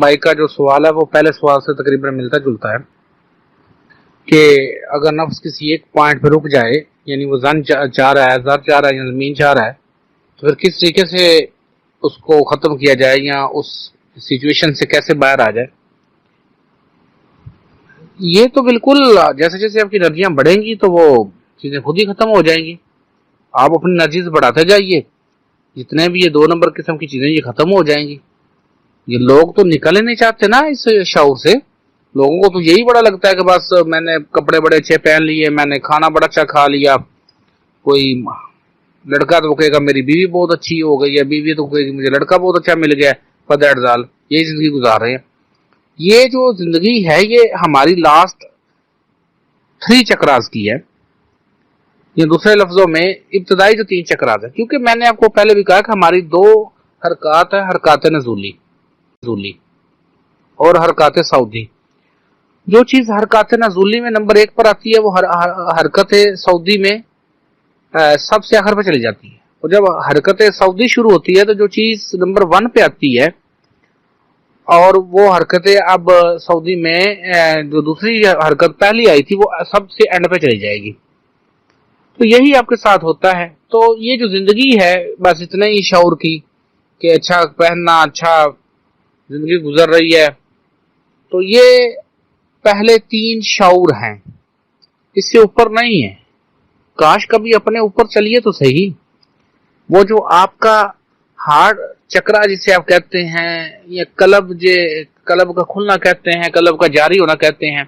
بھائی کا جو سوال ہے وہ پہلے سوال سے تقریباً ملتا جلتا ہے کہ اگر نفس کسی ایک پوائنٹ پہ رک جائے، یعنی وہ زن چاہ رہا ہے، زر چاہ رہا ہے یا زمین چاہ رہا ہے، تو پھر کس طریقے سے اس کو ختم کیا جائے یا اس سچویشن سے کیسے باہر آ جائے. یہ تو بالکل جیسے جیسے آپ کی انرجیاں بڑھیں گی تو وہ چیزیں خود ہی ختم ہو جائیں گی. آپ اپنی انرجیز بڑھاتے جائیے، جتنے بھی یہ 2 نمبر قسم کی چیزیں یہ ختم ہو جائیں گی. یہ لوگ تو نکل ہی نہیں چاہتے نا اس شعور سے. لوگوں کو تو یہی بڑا لگتا ہے کہ بس میں نے کپڑے بڑے اچھے پہن لیے، میں نے کھانا بڑا اچھا کھا لیا. کوئی لڑکا تو کہے گا میری بیوی بہت اچھی ہو گئی ہے، بیوی تو کہے گی مجھے لڑکا بہت اچھا مل گیا. پدر ڈال یہی زندگی گزار رہے ہیں. یہ جو زندگی ہے یہ ہماری لاسٹ 3 چکراز کی ہے، یا دوسرے لفظوں میں ابتدائی جو 3 چکراز ہے. کیونکہ میں نے آپ کو پہلے بھی کہا کہ ہماری 2 حرکات ہے، حرکات نزولی اور حرکات سعودی. جو چیز حرکات نزولی میں نمبر 1 پر آتی ہے وہ حرکت سعودی میں سب سے آخر پہ چلی جاتی ہے. اور جب حرکت سعودی شروع ہوتی ہے تو جو چیز نمبر 1 پہ آتی ہے اور وہ حرکت اب سعودی میں جو دوسری حرکت پہلی آئی تھی وہ سب سے اینڈ پہ چلی جائے گی. تو یہی آپ کے ساتھ ہوتا ہے. تو یہ جو زندگی ہے بس اتنا ہی شعور کی کہ اچھا پہننا، اچھا زندگی گزر رہی ہے. تو یہ پہلے 3 شعور ہیں، اس سے اوپر نہیں ہے. کاش کبھی اپنے اوپر چلیے تو صحیح. وہ جو آپ کا ہارڈ چکرا جسے آپ کہتے ہیں، یا قلب کا کھلنا کہتے ہیں، قلب کا جاری ہونا کہتے ہیں.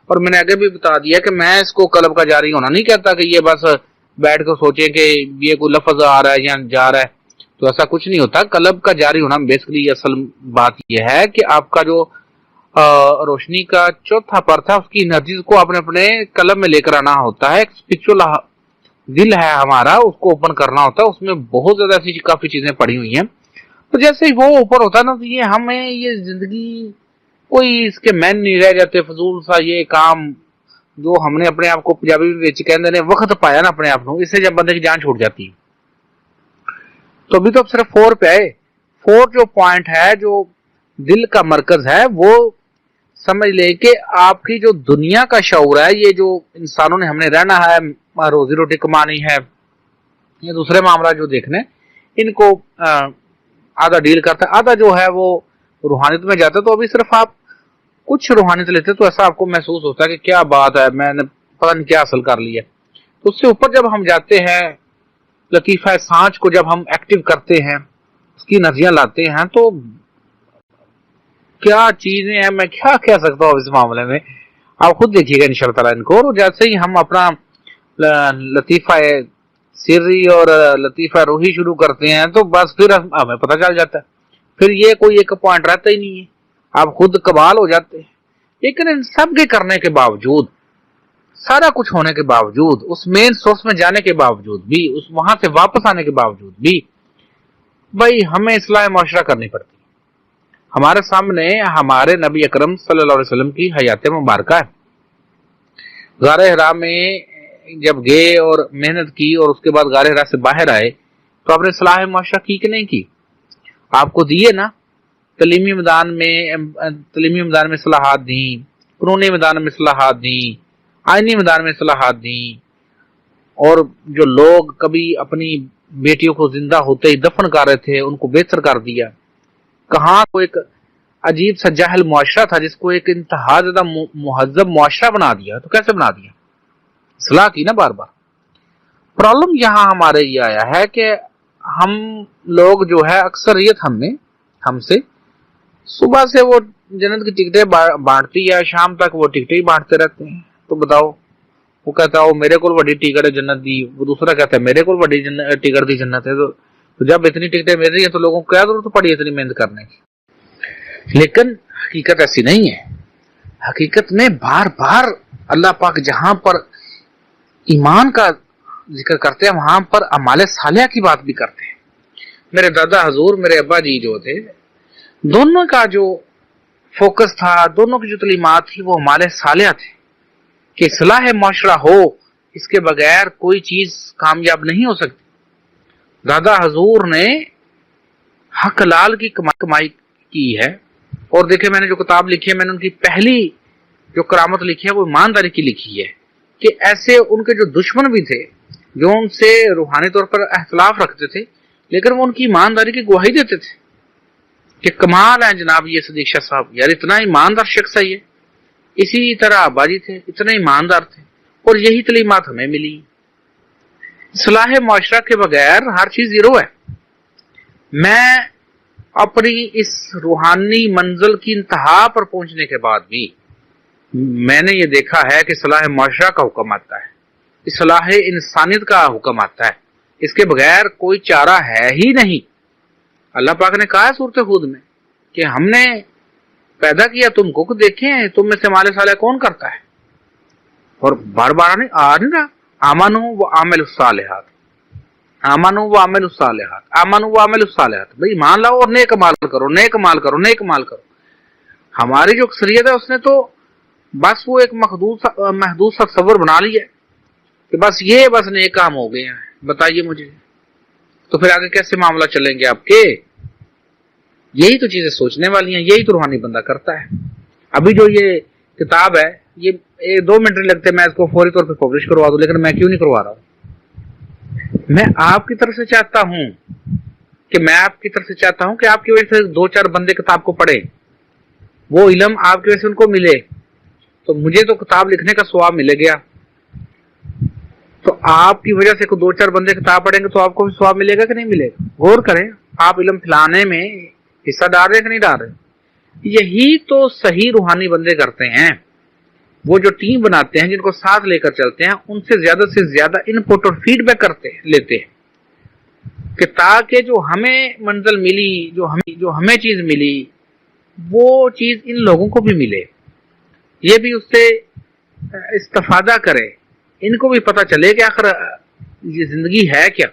اور میں نے آگے بھی بتا دیا کہ میں اس کو قلب کا جاری ہونا نہیں کہتا کہ یہ بس بیٹھ کر سوچیں کہ یہ کوئی لفظ آ رہا ہے یا جا رہا ہے. تو ایسا کچھ نہیں ہوتا. قلب کا جاری ہونا بیسکلی اصل بات یہ ہے کہ آپ کا جو روشنی کا چوتھا پر تھا اس کی انرجیز کو آپ نے اپنے قلب میں لے کر آنا ہوتا ہے. ایک اسپرچل دل ہے ہمارا، اس کو اوپن کرنا ہوتا ہے. اس میں بہت زیادہ ایسی کافی چیزیں پڑی ہوئی ہیں. تو جیسے ہی وہ اوپر ہوتا ہے نا تو یہ ہمیں یہ زندگی کوئی اس کے مین نہیں رہ جاتے. فضول سا یہ کام جو ہم نے اپنے آپ کو پنجابی میں کہتے ہیں وقت پایا نا اپنے آپ کو، اس سے جب بندے کی جان چھوٹ جاتی ہے. تو ابھی تو اب صرف 4 پہ آئے. 4 جو پوائنٹ ہے جو دل کا مرکز ہے وہ سمجھ لے کہ آپ کی جو دنیا کا شعور ہے، یہ جو انسانوں نے ہم نے رہنا ہے، روزی روٹی کمانی ہے یا دوسرے معاملات جو دیکھنے، ان کو آدھا ڈیل کرتا ہے، آدھا جو ہے وہ روحانیت میں جاتا ہے. تو ابھی صرف آپ کچھ روحانیت لیتے تو ایسا آپ کو محسوس ہوتا ہے کہ کیا بات ہے، میں نے پتہ نہیں کیا حاصل کر لیا. تو اس سے اوپر جب ہم جاتے ہیں، لطیفہ سانچ کو جب ہم ایکٹیو کرتے ہیں، اس کی انرجیاں لاتے ہیں، تو کیا چیزیں ہیں، میں کیا کہہ سکتا ہوں اس معاملے میں. آپ خود دیکھیے گا انشاءاللہ تعالیٰ ان کو. اور جیسے ہی ہم اپنا لطیفہ سری اور لطیفہ روحی شروع کرتے ہیں تو بس پھر ہمیں پتہ چل جاتا ہے. پھر یہ کوئی ایک پوائنٹ رہتا ہی نہیں ہے، آپ خود کمال ہو جاتے ہیں. لیکن ان سب کے کرنے کے باوجود، سارا کچھ ہونے کے باوجود، اس مین سورس میں جانے کے باوجود بھی، اس وہاں سے واپس آنے کے باوجود بھی، بھائی ہمیں اصلاح معاشرہ کرنی پڑتی. ہمارے سامنے ہمارے نبی اکرم صلی اللہ علیہ وسلم کی حیات مبارکہ ہے. غار حرا میں جب گئے اور محنت کی اور اس کے بعد غار حرا سے باہر آئے تو آپ نے اصلاح معاشرہ کی کہ نہیں کی؟ آپ کو دیے نا. تعلیمی میدان میں اصلاحات دیں، قانونی میدان میں اصلاحات دیں، آئینی میدان میں اصلاحات دیں. اور جو لوگ کبھی اپنی بیٹیوں کو زندہ ہوتے ہی دفن کر رہے تھے ان کو بہتر کر دیا. کہاں کو ایک عجیب سا جاہل معاشرہ تھا جس کو ایک انتہا زیادہ مہذب معاشرہ بنا دیا. تو کیسے بنا دیا؟ اصلاح کی نا بار بار. پرابلم یہاں ہمارے یہ آیا ہے کہ ہم لوگ جو ہے اکثریت ہم سے صبح سے وہ جنت کی ٹکٹیں بانٹتی ہے، شام تک وہ ٹکٹیں ہی بانٹتے رہتے ہیں. تو بتاؤ، وہ کہتا ہے وہ میرے کو بڑی ٹکٹ ہے جنت دی، وہ دوسرا کہتا ہے میرے کو بڑی ٹکٹ دی جنت ہے. تو جب اتنی ٹکٹیں مل رہی ہیں تو لوگوں کو کیا ضرورت پڑی اتنی محنت کرنے کی. لیکن حقیقت ایسی نہیں ہے. حقیقت میں بار بار اللہ پاک جہاں پر ایمان کا ذکر کرتے ہیں وہاں پر اعمال صالحہ کی بات بھی کرتے ہیں. میرے دادا حضور، میرے ابا جی جو تھے، دونوں کا جو فوکس تھا، دونوں کی جو تعلیمات تھی وہ اعمال صالحہ تھے کہ اصلاح معاشرہ ہو، اس کے بغیر کوئی چیز کامیاب نہیں ہو سکتی. دادا حضور نے حق لال کی کمائی کی ہے اور دیکھیں میں نے جو کتاب لکھی ہے، میں نے ان کی پہلی جو کرامت لکھی ہے وہ ایمانداری کی لکھی ہے، کہ ایسے ان کے جو دشمن بھی تھے جو ان سے روحانی طور پر اختلاف رکھتے تھے، لیکن وہ ان کی ایمانداری کی گواہی دیتے تھے کہ کمال ہے جناب یہ صدیق شاہ صاحب، یار اتنا ایماندار شخص ہے یہ۔ اسی طرح ابا جی تھے، اتنے ایماندار تھے، اور یہی تعلیمات ہمیں ملی۔ اصلاح معاشرہ کے بغیر ہر چیز زیرو ہے۔ میں اپنی اس روحانی منزل کی انتہا پر پہنچنے کے بعد بھی میں نے یہ دیکھا ہے کہ اصلاح معاشرہ کا حکم آتا ہے، اصلاح انسانیت کا حکم آتا ہے، اس کے بغیر کوئی چارہ ہے ہی نہیں۔ اللہ پاک نے کہا ہے سورۃ ہود میں کہ ہم نے پیدا کیا تم کو، دیکھیں تم میں سے مال صالح کون کرتا ہے، اور بار بار نہیں آ نہیں رہا، آمنوا وعملوا الصالحات، آمنوا وعملوا الصالحات، آمنوا وعملوا الصالحات، بھئی مان لاؤ اور نیک مال کرو، نیک مال کرو، نیک مال کرو۔ ہماری جو اکثریت ہے اس نے تو بس وہ ایک محدود سا تصور بنا لیا ہے کہ بس یہ بس نیک کام ہو گئے ہیں۔ بتائیے مجھے تو پھر آگے کیسے معاملہ چلیں گے آپ کے؟ یہی تو چیزیں سوچنے والی ہیں، یہی تو روحانی بندہ کرتا ہے۔ ابھی جو یہ کتاب ہے یہ 2 منٹ نہیں لگتے میں اس کو فوری طور پہ پبلش کروا دوں، لیکن میں کیوں نہیں کروا رہا ہوں؟ میں آپ کی طرف سے چاہتا ہوں کہ آپ کی وجہ سے 2-4 بندے کتاب کو پڑھیں، وہ علم آپ کی وجہ سے ان کو ملے، تو مجھے تو کتاب لکھنے کا ثواب ملے گیا، تو آپ کی وجہ سے 2-4 بندے کتاب پڑھیں گے تو آپ کو بھی ثواب ملے گا کہ نہیں ملے گا؟ غور کریں، آپ علم پھیلانے میں حصہ ڈال رہے ہیں کہ نہیں ڈال رہے؟ یہی تو صحیح روحانی بندے کرتے ہیں، وہ جو ٹیم بناتے ہیں، جن کو ساتھ لے کر چلتے ہیں، ان سے زیادہ ان پٹ اور فیڈ بیک لیتے ہیں کہ تاکہ جو ہمیں منزل ملی، جو ہمیں چیز ملی، وہ چیز ان لوگوں کو بھی ملے، یہ بھی اس سے استفادہ کرے، ان کو بھی پتہ چلے کہ آخر یہ زندگی ہے کیا۔